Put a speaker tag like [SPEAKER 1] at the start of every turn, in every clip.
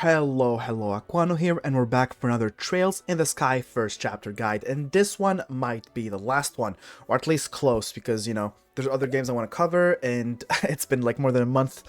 [SPEAKER 1] Hello, Aquano here, and we're back for another Trails in the Sky first chapter guide, and this one might be the last one, or at least close, because, you know, there's other games I want to cover, and it's been like more than a month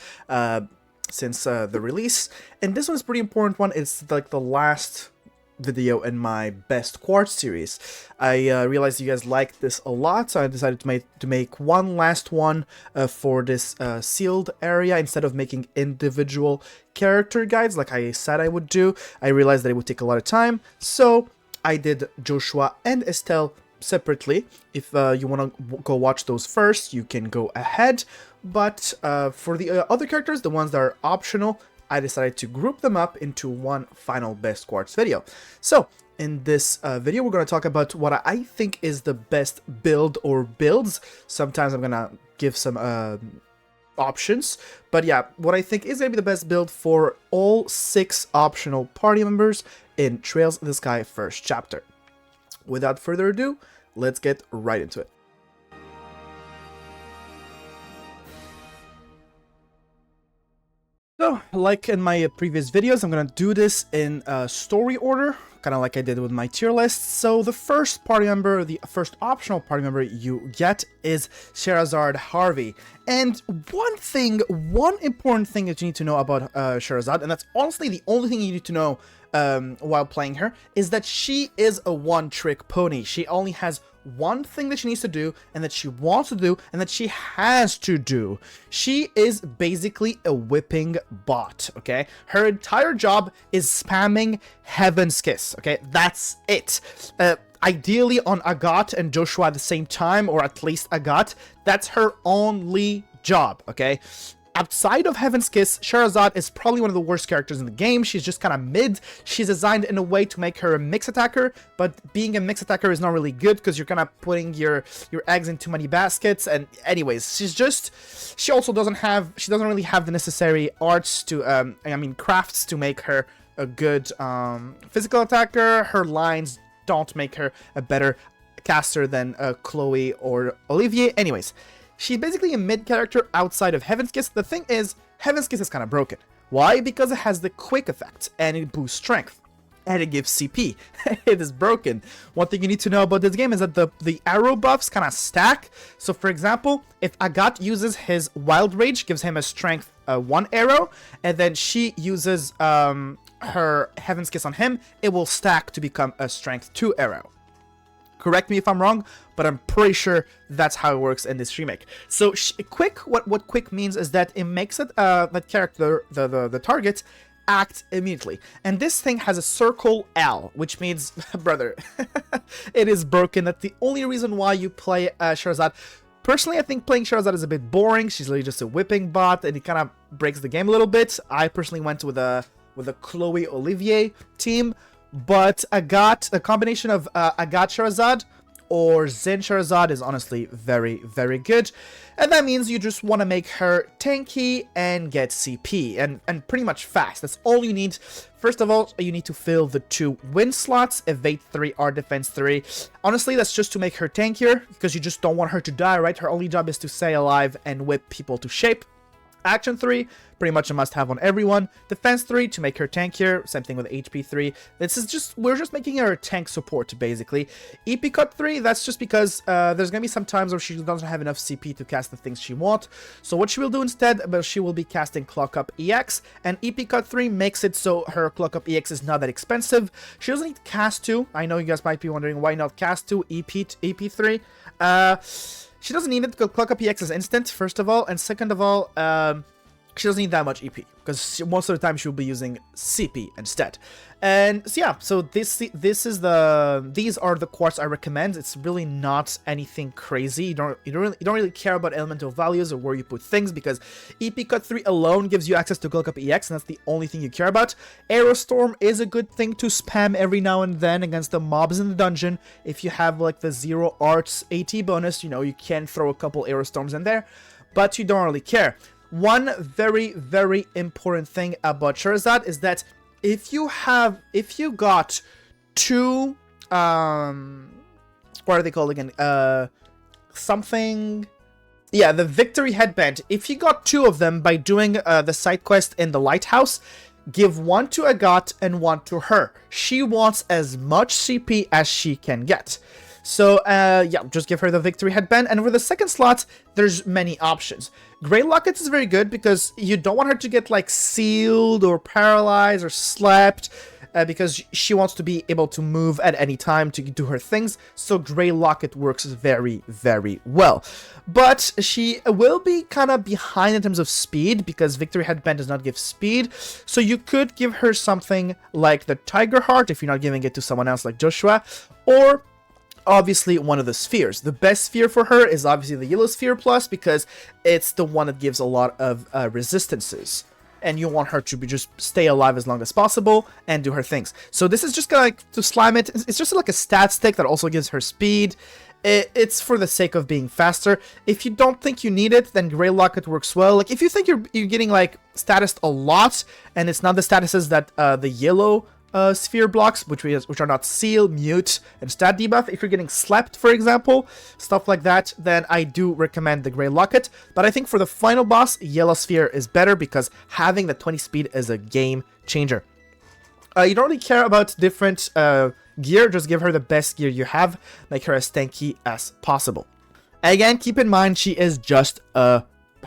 [SPEAKER 1] since the release, and this one's a pretty important one. It's like the last video in my best quartz series. I realized you guys liked this a lot, so I decided to make one last one for this sealed area instead of making individual character guides like I said I would do. I realized that it would take a lot of time, so I did Joshua and Estelle separately. If you want to go watch those first, you can go ahead, but for the other characters, the ones that are optional, I decided to group them up into one final best quartz video. So in this video, we're going to talk about what I think is the best build or builds. Sometimes I'm going to give some options, but yeah, what I think is going to be the best build for all 6 optional party members in Trails in the Sky first chapter. Without further ado, let's get right into it. So, like in my previous videos, I'm gonna do this in story order, kind of like I did with my tier list. So the first party member, the first optional party member you get is Scherazard Harvey. And one important thing that you need to know about Scherazard, and that's honestly the only thing you need to know while playing her, is that she is a one-trick pony. She only has one thing that she needs to do, and that she wants to do, and that she has to do. She is basically a whipping bot, okay? Her entire job is spamming Heaven's Kiss, okay? That's it. Ideally on Agate and Joshua at the same time, or at least Agate. That's her only job, okay? Outside of Heaven's Kiss, Scherazard is probably one of the worst characters in the game. She's just kind of mid. She's designed in a way to make her a mix attacker, but being a mix attacker is not really good because you're kind of putting your eggs in too many baskets. And anyways, she also doesn't really have the necessary arts to, crafts to make her a good physical attacker. Her lines don't make her a better caster than Kloe or Olivier. Anyways, she's basically a mid character outside of Heaven's Kiss. The thing is, Heaven's Kiss is kind of broken. Why? Because it has the quick effect, and it boosts strength, and it gives CP. It is broken. One thing you need to know about this game is that the arrow buffs kind of stack. So for example, if Agate uses his Wild Rage, gives him a strength 1 arrow, and then she uses her Heaven's Kiss on him, it will stack to become a strength 2 arrow. Correct me if I'm wrong, but I'm pretty sure that's how it works in this remake. So quick, what quick means is that it makes it that character, the target, act immediately. And this thing has a circle L, which means, brother, it is broken. That's the only reason why you play Scherazard. Personally, I think playing Scherazard is a bit boring. She's literally just a whipping bot, and it kind of breaks the game a little bit. I personally went with a Kloe Olivier team. But Agate, a combination of Agate Scherazard or Zin Scherazard is honestly very, very good. And that means you just want to make her tanky and get CP, and pretty much fast. That's all you need. First of all, you need to fill the 2 win slots, evade 3, art defense 3. Honestly, that's just to make her tankier, because you just don't want her to die, right? Her only job is to stay alive and whip people to shape. Action 3, pretty much a must-have on everyone. Defense 3 to make her tankier. Same thing with HP 3. We're just making her a tank support basically. EP cut 3, that's just because there's gonna be some times where she doesn't have enough CP to cast the things she wants. So what she will do instead, she will be casting Clock Up EX, and EP cut 3 makes it so her Clock Up EX is not that expensive. She doesn't need cast 2. I know you guys might be wondering why not cast 2 EP 3. She doesn't need it because Clock Up EX is instant, first of all, and second of all, she doesn't need that much EP, because most of the time she'll be using CP instead. And so yeah, so these are the quartz I recommend. It's really not anything crazy. You don't really care about elemental values or where you put things, because EP Cut 3 alone gives you access to Cloak Up EX, and that's the only thing you care about. Aerostorm is a good thing to spam every now and then against the mobs in the dungeon. If you have like the 0 arts AT bonus, you know, you can throw a couple Aerostorms in there, but you don't really care. One very, very important thing about Scherazard is that if you got 2, what are they called again? The Victory Headband. If you got 2 of them by doing the side quest in the lighthouse, give one to Agate and one to her. She wants as much CP as she can get. So, yeah, just give her the victory headband. And for the second slot, there's many options. Grey Lockets is very good because you don't want her to get, like, sealed or paralyzed or slapped. Because she wants to be able to move at any time to do her things, so Grey Locket works very, very well. But she will be kind of behind in terms of speed, because Victory Headband does not give speed, so you could give her something like the Tiger Heart, if you're not giving it to someone else like Joshua, or obviously one of the spheres. The best sphere for her is obviously the Yellow Sphere Plus, because it's the one that gives a lot of resistances. And you want her to just stay alive as long as possible and do her things. So this is just gonna, like, to slime it. It's just like a stat stick that also gives her speed. It's for the sake of being faster. If you don't think you need it, then Grey Locket works well. Like, if you think you're getting, like, status a lot, and it's not the statuses that the yellow sphere blocks, which are not seal, mute, and stat debuff. If you're getting slept, for example, stuff like that, then I do recommend the Grey Locket. But I think for the final boss, Yellow Sphere is better because having the 20 speed is a game changer. You don't really care about different gear, just give her the best gear you have, make her as tanky as possible. Again, keep in mind she is just a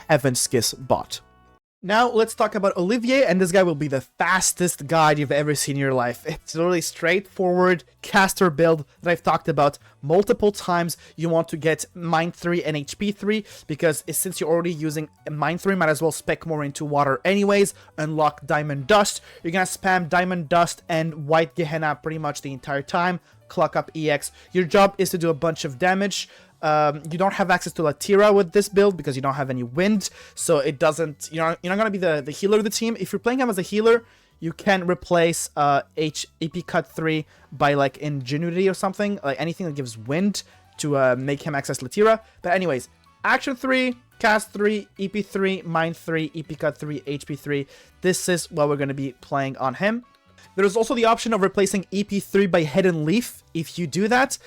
[SPEAKER 1] Heaven's Kiss bot. Now, let's talk about Olivier, and this guy will be the fastest guide you've ever seen in your life. It's a really straightforward caster build that I've talked about multiple times. You want to get Mind 3 and HP 3, because since you're already using Mind 3, might as well spec more into water anyways, unlock Diamond Dust. You're gonna spam Diamond Dust and White Gehenna pretty much the entire time, clock up EX. Your job is to do a bunch of damage. You don't have access to Latira with this build because you don't have any wind, so it doesn't, you're not gonna be the healer of the team. If you're playing him as a healer, you can replace AP cut 3 by, like, Ingenuity or something, like anything that gives wind to make him access Latira. But anyways, action 3, cast 3, EP 3, mind 3, EP cut 3, HP 3. This is what we're gonna be playing on him. There's also the option of replacing EP3 by Hidden Leaf. If you do that,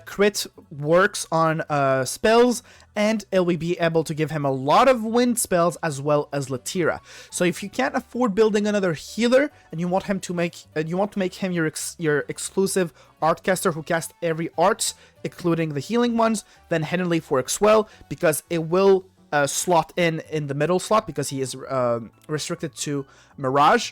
[SPEAKER 1] crit works on spells, and it will be able to give him a lot of wind spells as well as Latira. So if you can't afford building another healer and you want him to make him your exclusive art caster who casts every art, including the healing ones, then Hidden Leaf works well because it will slot in the middle slot, because he is restricted to Mirage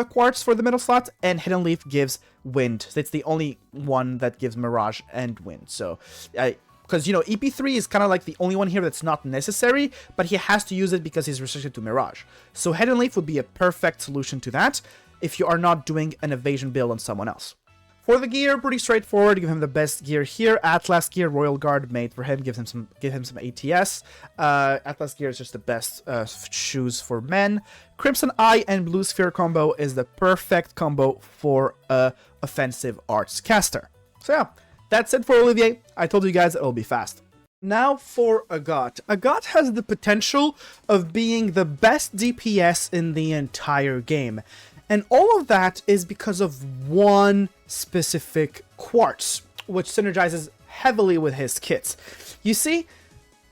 [SPEAKER 1] quartz for the middle slot, and Hidden Leaf gives wind. So it's the only one that gives Mirage and wind. So because, you know, EP3 is kind of like the only one here that's not necessary, but he has to use it because he's restricted to Mirage. So Hidden Leaf would be a perfect solution to that if you are not doing an evasion build on someone else. For the gear, pretty straightforward. Give him the best gear here. Atlas gear, Royal Guard made for him. Give him some ATS. Atlas gear is just the best shoes for men. Crimson Eye and Blue Sphere combo is the perfect combo for a offensive arts caster. So yeah, that's it for Olivier. I told you guys it will be fast. Now for Agate. Agate has the potential of being the best DPS in the entire game. And all of that is because of one specific quartz, which synergizes heavily with his kits. You see,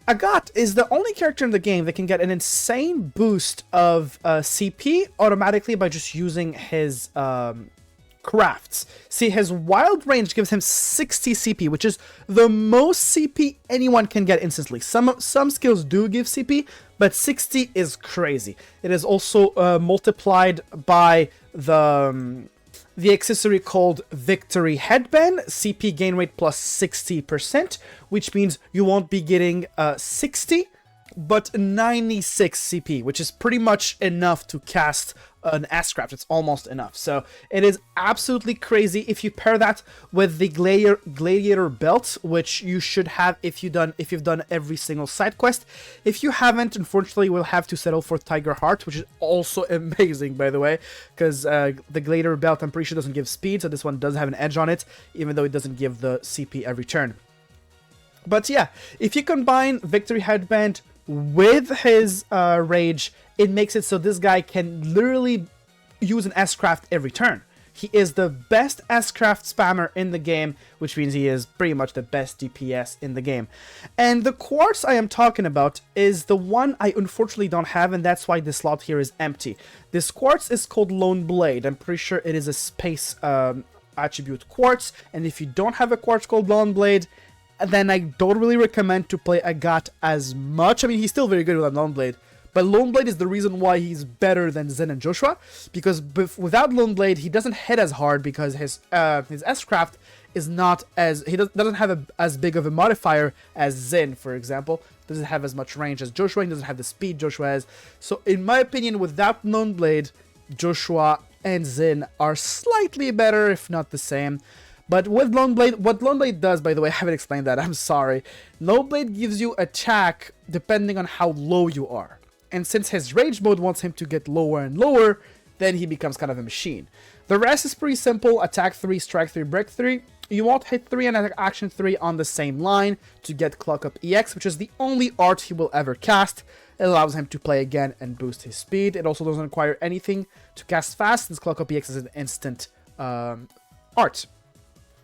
[SPEAKER 1] Agate is the only character in the game that can get an insane boost of CP automatically by just using his crafts. See, his wild range gives him 60 CP, which is the most CP anyone can get instantly. Some skills do give CP, but 60 is crazy. It is also multiplied by the accessory called Victory Headband, CP gain rate plus 60%, which means you won't be getting 60, but 96 CP, which is pretty much enough to cast an S-Craft. It's almost enough. So it is absolutely crazy. If you pair that with the Gladiator Belt, which you should have if you've done every single side quest. If you haven't, unfortunately, we'll have to settle for Tiger Heart, which is also amazing, by the way, because the Gladiator Belt, I'm pretty sure, doesn't give speed, so this one does have an edge on it, even though it doesn't give the CP every turn. But yeah, if you combine Victory Headband with his Rage, it makes it so this guy can literally use an S-Craft every turn. He is the best S-craft spammer in the game, which means he is pretty much the best DPS in the game. And the quartz I am talking about is the one I unfortunately don't have, and that's why this slot here is empty. This quartz is called Lone Blade. I'm pretty sure it is a space attribute quartz, and if you don't have a quartz called Lone Blade, then I don't really recommend to play Agate as much. I mean, he's still very good with a Lone Blade, but Lone Blade is the reason why he's better than Zin and Joshua, because without Lone Blade, he doesn't hit as hard because his S-craft is not as... he doesn't have as big of a modifier as Zin, for example. Doesn't have as much range as Joshua, he doesn't have the speed Joshua has. So in my opinion, without Lone Blade, Joshua and Zin are slightly better, if not the same. But with Lone Blade, what Lone Blade does, by the way, I haven't explained that, I'm sorry. Lone Blade gives you attack depending on how low you are. And since his rage mode wants him to get lower and lower, then he becomes kind of a machine. The rest is pretty simple: attack 3, strike 3, break 3. You won't hit 3 and action 3 on the same line to get Clock Up EX, which is the only art he will ever cast. It allows him to play again and boost his speed. It also doesn't require anything to cast fast, since Clock Up EX is an instant art.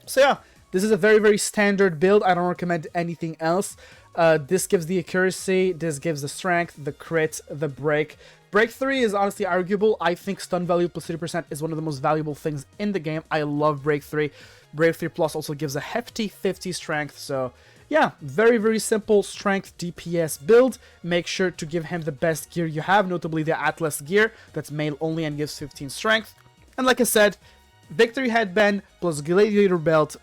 [SPEAKER 1] So yeah, this is a very, very standard build. I don't recommend anything else. This gives the accuracy, this gives the strength, the crit, the break. Break 3 is honestly arguable. I think stun value plus 30% is one of the most valuable things in the game. I love Break 3. Break 3 plus also gives a hefty 50 strength. So yeah, very, very simple strength DPS build. Make sure to give him the best gear you have, notably the Atlas gear. That's male only and gives 15 strength. And like I said, Victory Headband plus Gladiator Belt,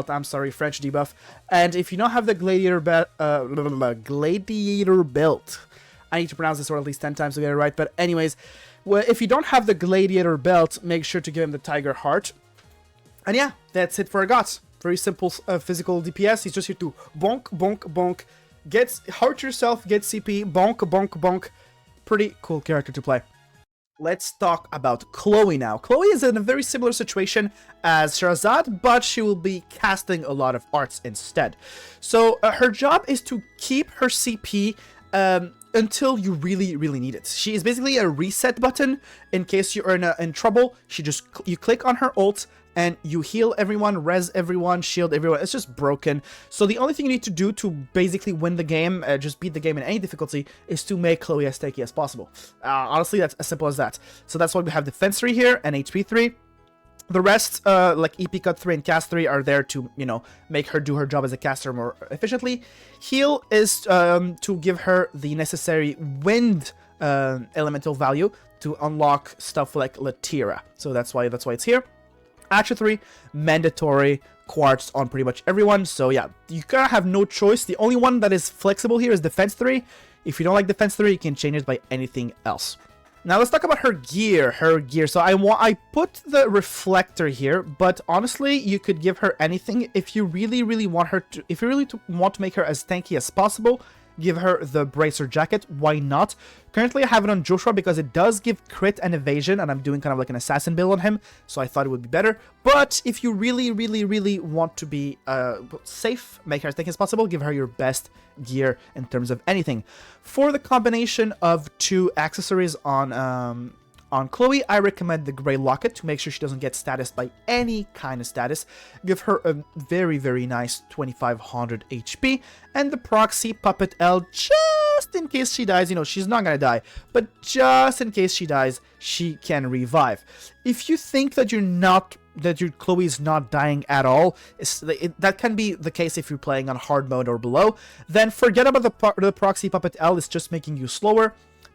[SPEAKER 1] I'm sorry, French debuff. And if you don't have the Gladiator Belt, I need to pronounce this word at least 10 times to get it right, but anyways, well, if you don't have the Gladiator Belt, make sure to give him the Tiger Heart. And yeah, that's it for Agate. Very simple physical DPS. He's just here to bonk, bonk, bonk, hurt yourself, get CP, bonk, bonk, bonk. Pretty cool character to play. Let's talk about Kloe now. Kloe is in a very similar situation as Scherazard, but she will be casting a lot of arts instead. So her job is to keep her CP until you really, really need it. She is basically a reset button in case you're in trouble. You click on her ult and you heal everyone, res everyone, shield everyone. It's just broken. So the only thing you need to do to basically win the game, just beat the game in any difficulty, is to make Kloe as tanky as possible. Honestly, that's as simple as that. So that's why we have Defense 3 here and HP 3. The rest, like EP Cut 3 and Cast 3, are there to, you know, make her do her job as a caster more efficiently. Heal is to give her the necessary wind elemental value to unlock stuff like Latira. So that's why it's here. Action 3, mandatory quartz on pretty much everyone. So yeah, you kind of have no choice. The only one that is flexible here is Defense 3. If you don't like Defense 3, you can change it by anything else. Now let's talk about her gear. So I put the reflector here, but honestly, you could give her anything if you really, really want her to. If you really want to make her as tanky as possible, give her the Bracer Jacket. Why not? Currently, I have it on Joshua because it does give crit and evasion, and I'm doing kind of like an assassin build on him, so I thought it would be better. But if you really, really, really want to be safe, make her as tanky as possible, give her your best gear in terms of anything. For the combination of two accessories on Kloe, I recommend the Grey Locket to make sure she doesn't get status by any kind of status. Give her a very, very nice 2500 HP. And the Proxy Puppet L, just in case she dies. You know, she's not gonna die, but just in case she dies, she can revive. If you think that your Kloe is not dying at all, that can be the case if you're playing on hard mode or below, then forget about the Proxy Puppet L. It's just making you slower.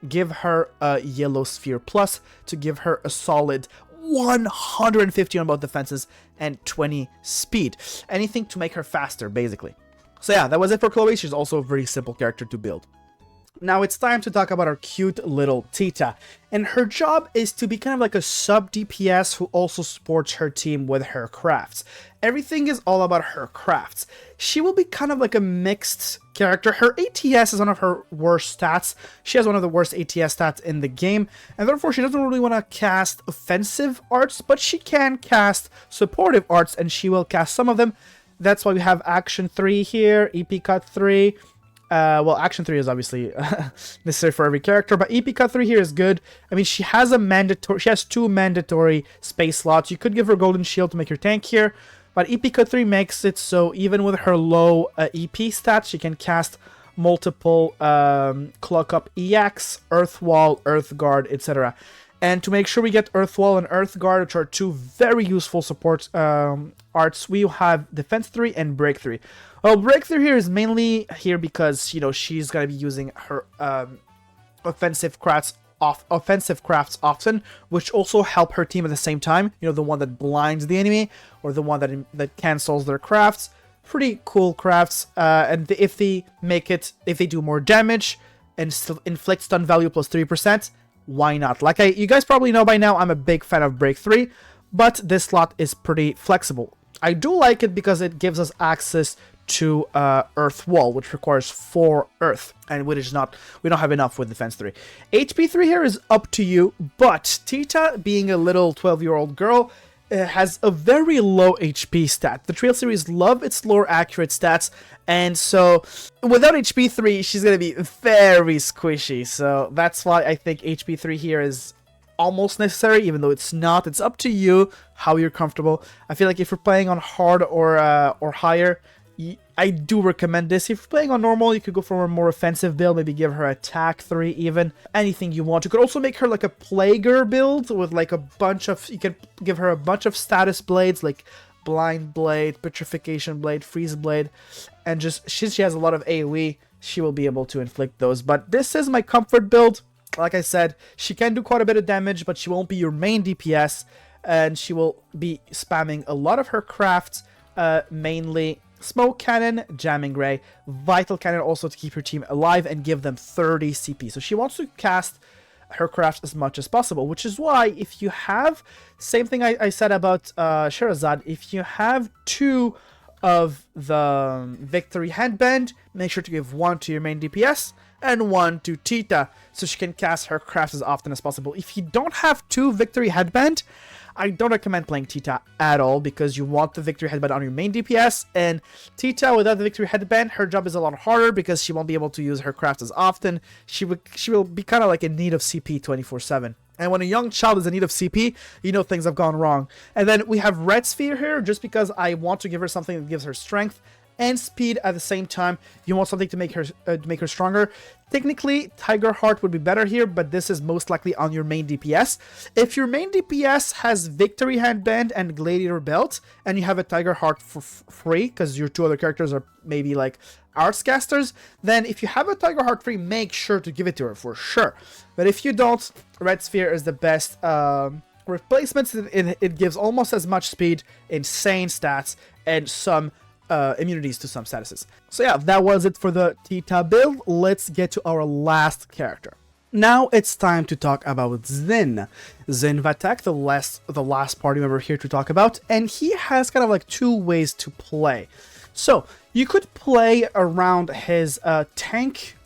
[SPEAKER 1] Give her a Yellow Sphere Plus to give her a solid 150 on both defenses and 20 speed. Anything to make her faster, basically. So yeah, that was it for Kloe. She's also a very simple character to build. Now it's time to talk about our cute little Tita. And her job is to be kind of like a sub DPS who also supports her team with her crafts. Everything is all about her crafts. She will be kind of like a mixed character. Her ATS is one of her worst stats. She has one of the worst ATS stats in the game, and therefore she doesn't really want to cast offensive arts, but she can cast supportive arts, and she will cast some of them. That's why we have Action 3 here, EP Cut 3, Well, action 3 is obviously necessary for every character, but EP cut 3 here is good. I mean, she has two mandatory space slots. You could give her golden shield to make her tank here, but EP cut 3 makes it so even with her low EP stats, she can cast multiple clock up EX, Earth Wall, Earth Guard, etc. And to make sure we get Earth Wall and Earth Guard, which are two very useful support arts, we have Defense 3 and Break 3. Well, Break 3 here is mainly here because, you know, she's going to be using her offensive crafts often, which also help her team at the same time. You know, the one that blinds the enemy or the one that cancels their crafts. Pretty cool crafts. And if they do more damage and still inflict stun value plus 3%, why not? Like you guys probably know by now, I'm a big fan of Break 3, but this slot is pretty flexible. I do like it because it gives us access to Earth Wall, which requires 4 Earth, and we don't have enough with Defense 3. HP 3 here is up to you, but Tita, being a little 12-year-old girl, has a very low HP stat. The Trail series love its lore accurate stats, and so without HP 3, she's going to be very squishy. So that's why I think HP 3 here is almost necessary, even though it's not. It's up to you how you're comfortable. I feel like if you're playing on hard or higher, I do recommend this. If you're playing on normal, you could go for a more offensive build, maybe give her attack 3 even. Anything you want. You could also make her like a Plaguer build with like a bunch of, you can give her a bunch of status blades like Blind Blade, Petrification Blade, Freeze Blade, and just, since she has a lot of AoE, she will be able to inflict those. But this is my comfort build. Like I said, she can do quite a bit of damage, but she won't be your main DPS, and she will be spamming a lot of her crafts, mainly Smoke Cannon, Jamming Ray, Vital Cannon also to keep her team alive and give them 30 CP. So she wants to cast her crafts as much as possible, which is why if you have, same thing I said about Scherazard, if you have 2 of the Victory Headband, make sure to give 1 to your main DPS and 1 to Tita, so she can cast her crafts as often as possible. If you don't have 2 Victory Headband, I don't recommend playing Tita at all, because you want the Victory Headband on your main DPS, and Tita without the Victory Headband, her job is a lot harder because she won't be able to use her crafts as often. She will be kind of like in need of CP 24/7. And when a young child is in need of CP, you know things have gone wrong. And then we have Red Sphere here, just because I want to give her something that gives her strength and speed at the same time. You want something to make her stronger. Technically, Tiger Heart would be better here, but this is most likely on your main DPS. If your main DPS has Victory Headband and Gladiator Belt, and you have a Tiger Heart for free, because your 2 other characters are maybe like Arts Casters, then if you have a Tiger Heart free, make sure to give it to her for sure. But if you don't, Red Sphere is the best replacement. It gives almost as much speed, insane stats, and some immunities to some statuses. So yeah, that was it for the Tita build. Let's get to our last character. Now it's time to talk about Zin. Zin Agate, the last party member here to talk about, and he has kind of like 2 ways to play. So you could play around his tank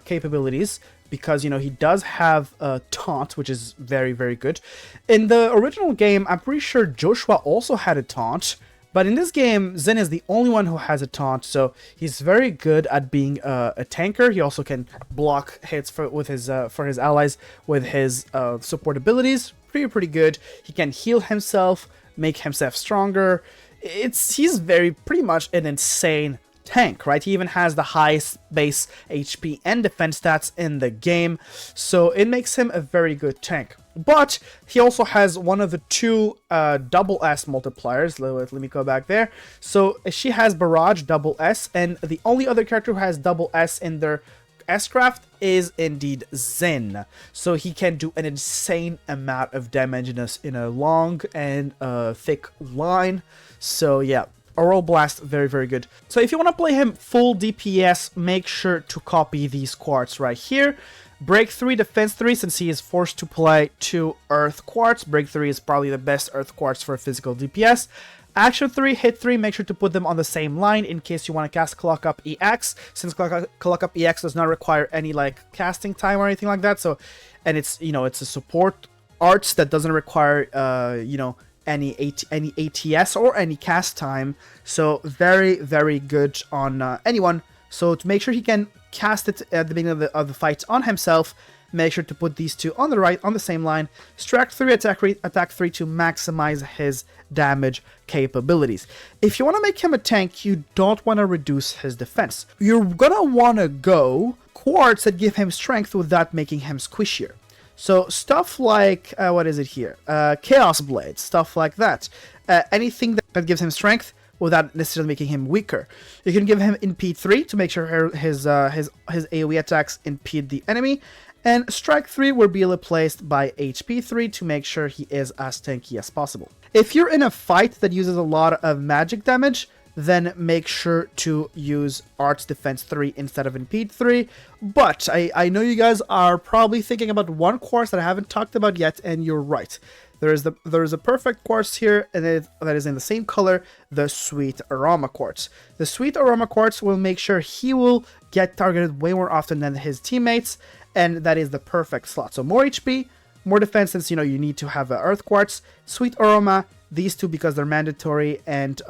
[SPEAKER 1] capabilities, because, you know, he does have a taunt, which is very, very good. In the original game, I'm pretty sure Joshua also had a taunt, but in this game, Zin is the only one who has a taunt, so he's very good at being a tanker. He also can block hits for his allies with his support abilities. Pretty good. He can heal himself, make himself stronger. He's pretty much an insane tank, right? He even has the highest base HP and defense stats in the game, so it makes him a very good tank. But he also has one of the 2 double S multipliers. Let me go back there. So she has Barrage double S, and the only other character who has double S in their S-Craft is indeed Zin. So he can do an insane amount of damage in a long and thick line. So yeah, Auroral Blast, very, very good. So if you want to play him full DPS, make sure to copy these quartz right here. Break 3, Defense 3, since he is forced to play 2 Earth Quartz. Break 3 is probably the best Earth Quartz for physical DPS. Action 3, Hit 3, make sure to put them on the same line in case you want to cast Clock Up EX, since Clock Up EX does not require any like casting time or anything like that. So, and it's, you know, it's a support arts that doesn't require, you know, any ATS or any cast time. So very, very good on anyone. So to make sure he can cast it at the beginning of the fight on himself. Make sure to put these two on the right, on the same line. Strike 3, attack 3 to maximize his damage capabilities. If you want to make him a tank, you don't want to reduce his defense. You're gonna want to go quartz that give him strength without making him squishier. So stuff like, what is it here? Chaos Blade, stuff like that. Anything that gives him strength without necessarily making him weaker. You can give him impede 3 to make sure his AoE attacks impede the enemy. And strike 3 will be replaced by HP 3 to make sure he is as tanky as possible. If you're in a fight that uses a lot of magic damage, then make sure to use Arts Defense 3 instead of Impede 3. But I know you guys are probably thinking about one quartz that I haven't talked about yet, and you're right. There is a perfect quartz here, and that is in the same color, the Sweet Aroma Quartz. The Sweet Aroma Quartz will make sure he will get targeted way more often than his teammates, and that is the perfect slot. So more HP, more defense, since you need to have Earth Quartz, Sweet Aroma, these two because they're mandatory, and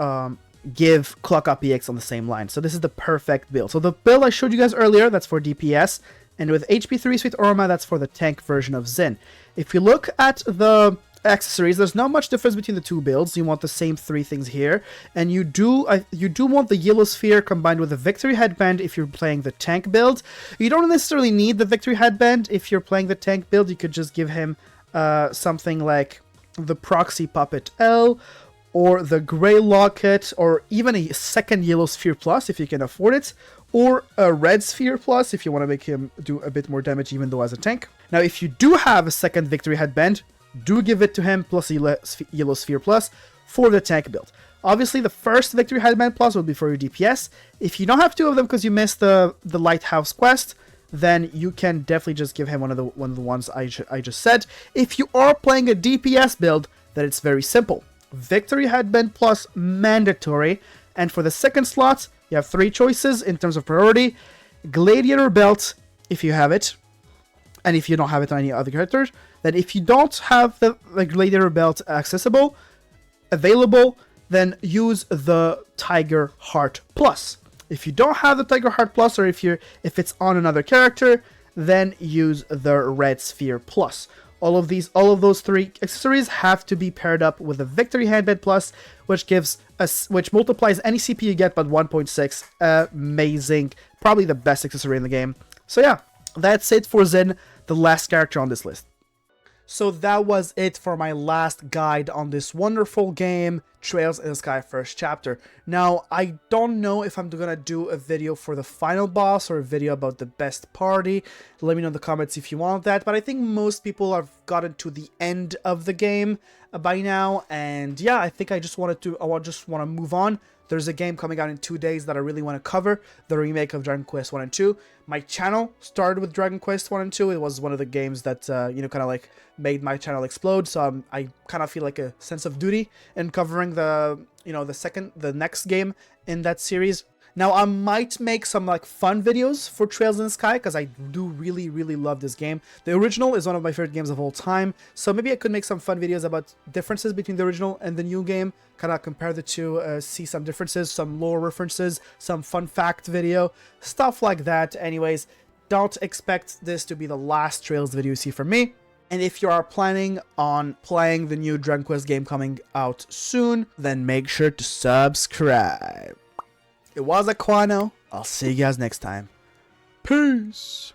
[SPEAKER 1] give Clock Up EX on the same line. So this is the perfect build. So the build I showed you guys earlier, that's for DPS, and with HP 3 Sweet Aroma, that's for the tank version of Zin. If you look at the accessories, there's not much difference between the two builds. You want the same three things here, and you do want the yellow sphere combined with the victory headband if you're playing the tank build. You don't necessarily need the victory headband if you're playing the tank build. You could just give him something like the proxy puppet L, or the gray locket, or even a second yellow sphere plus if you can afford it, or a red sphere plus if you want to make him do a bit more damage even though as a tank. Now if you do have a second victory headband, do give it to him plus a yellow sphere plus for the tank build. Obviously the first victory headband plus will be for your DPS. If you don't have two of them because you missed the lighthouse quest, then you can definitely just give him one of the ones I just said. If you are playing a DPS build, then it's very simple. Victory headband plus mandatory, and for the second slot you have three choices in terms of priority: gladiator belt if you have it, and if you don't have it on any other characters, then if you don't have the gladiator belt available, then use the tiger heart plus. If you don't have the tiger heart plus, or if it's on another character, then use the red sphere plus. All of those three accessories have to be paired up with the victory headband plus, which multiplies any CP you get by 1.6. Amazing, probably the best accessory in the game. So yeah, that's it for Zin, the last character on this list. So that was it for my last guide on this wonderful game, Trails in the Sky first chapter. Now, I don't know if I'm gonna do a video for the final boss or a video about the best party. Let me know in the comments if you want that, but I think most people have gotten to the end of the game by now, and yeah, I think I just want to move on. There's a game coming out in 2 days that I really want to cover, the remake of Dragon Quest 1 and 2. My channel started with Dragon Quest 1 and 2. It was one of the games that, kind of like made my channel explode. So I kind of feel like a sense of duty in covering the next game in that series. Now, I might make some like fun videos for Trails in the Sky because I do really, really love this game. The original is one of my favorite games of all time, so maybe I could make some fun videos about differences between the original and the new game, kind of compare the two, see some differences, some lore references, some fun fact video, stuff like that. Anyways, don't expect this to be the last Trails video you see from me. And if you are planning on playing the new Dragon Quest game coming out soon, then make sure to subscribe. It was Aquano. I'll see you guys next time. Peace.